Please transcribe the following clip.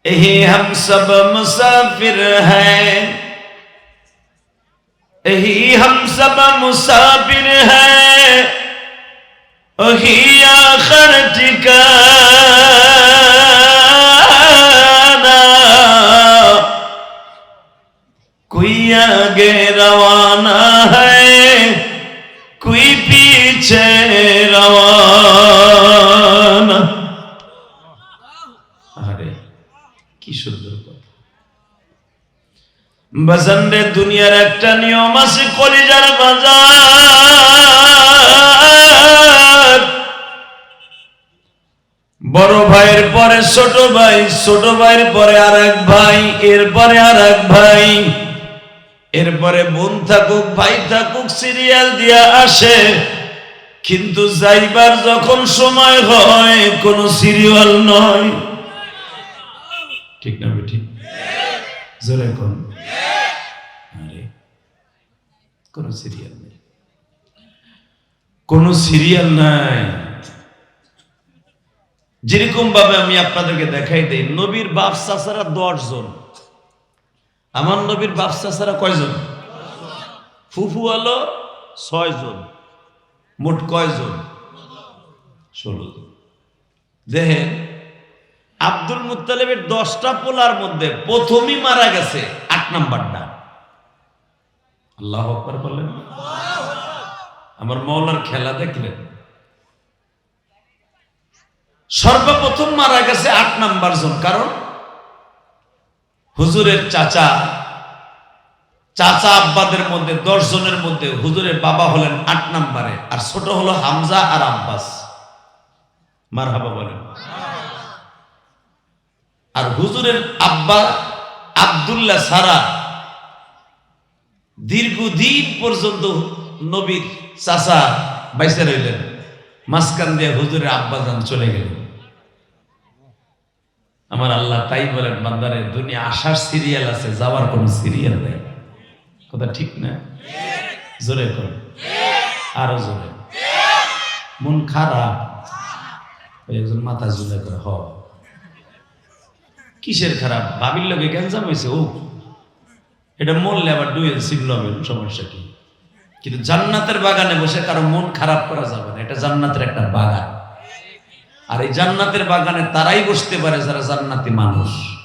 यही हम सब मुसाफिर हैं, यही हम सब मुसाफिर हैं, वही आखिर ठिकाना। कोई आगे रवाना है, कोई पीछे रवाना। अरे কি সুন্দর কথা। বাজারে দুনিয়ার একটা নিয়ম আছে, কলিজার বাজার। বড় ভাইয়ের পরে ছোট ভাই, ছোট ভাইয়ের পরে আরেক ভাই, এরপরে আরেক ভাই, এরপরে বোন থাকুক ভাই থাকুক, সিরিয়াল দিয়া আসে। কিন্তু যাইবার যখন সময় হয় কোন সিরিয়াল নয়। ঠিক না বেঠিক? জোরে কোন? আরে কোন সিরিয়াল নেই, কোন সিরিয়াল নাই। যেরকম ভাবে আমি আপনাদেরকে দেখাই দেই, নবীর বাপ চাচারা 10 জন। আমার নবীর বাপ চাচারা কয়জন? ফুফু হলো 6 জন। মোট কয়জন? 16 জন। দেখেন, আব্দুল মুত্তালিবের 10টা পোলার মধ্যে প্রথমই মারা গেছে 8 নাম্বারটা। আল্লাহু আকবার বলেন। আমার মাওলার খেলা দেখলেন। সর্বপ্রথম মারা গেছে 8 নাম্বার জন। কারণ হুজুরের চাচা আব্বাদের মধ্যে 10 জনের মধ্যে হুজুরের বাবা হলেন 8 নাম্বারে, আর ছোট হলো হামজা আর আব্বাস। মারহাবা বলেন। আর হুজুরের আব্বা আব্দুল্লাহ সারা দীর্ঘদিন পর্যন্ত নবীর চাচা বাইসে রইলেন, মাঝখান দিয়ে হুজুরের আব্বা জান চলে গেলেন। আমার আল্লাহ তাই বলেন, বান্দারে দুনিয়া আসার সিরিয়াল আছে, যাওয়ার কোন সিরিয়াল নেই। কথা ঠিক না? জোরে কর, আরো জোরে। মন খারাপ, একজন মাথা জুলে করে হ। কিসের খারাপ? ভাবির লোকে গ্যাঞ্জাম হয়েছে। ও এটা মরলে আবার ডুয়েল সিগল হবে, সমস্যা কি? কিন্তু জান্নাতের বাগানে বসে কারো মন খারাপ করা যাবে না। এটা জান্নাতের একটা বাগান, আর এই জান্নাতের বাগানে তারাই বসতে পারে যারা জান্নাতি মানুষ।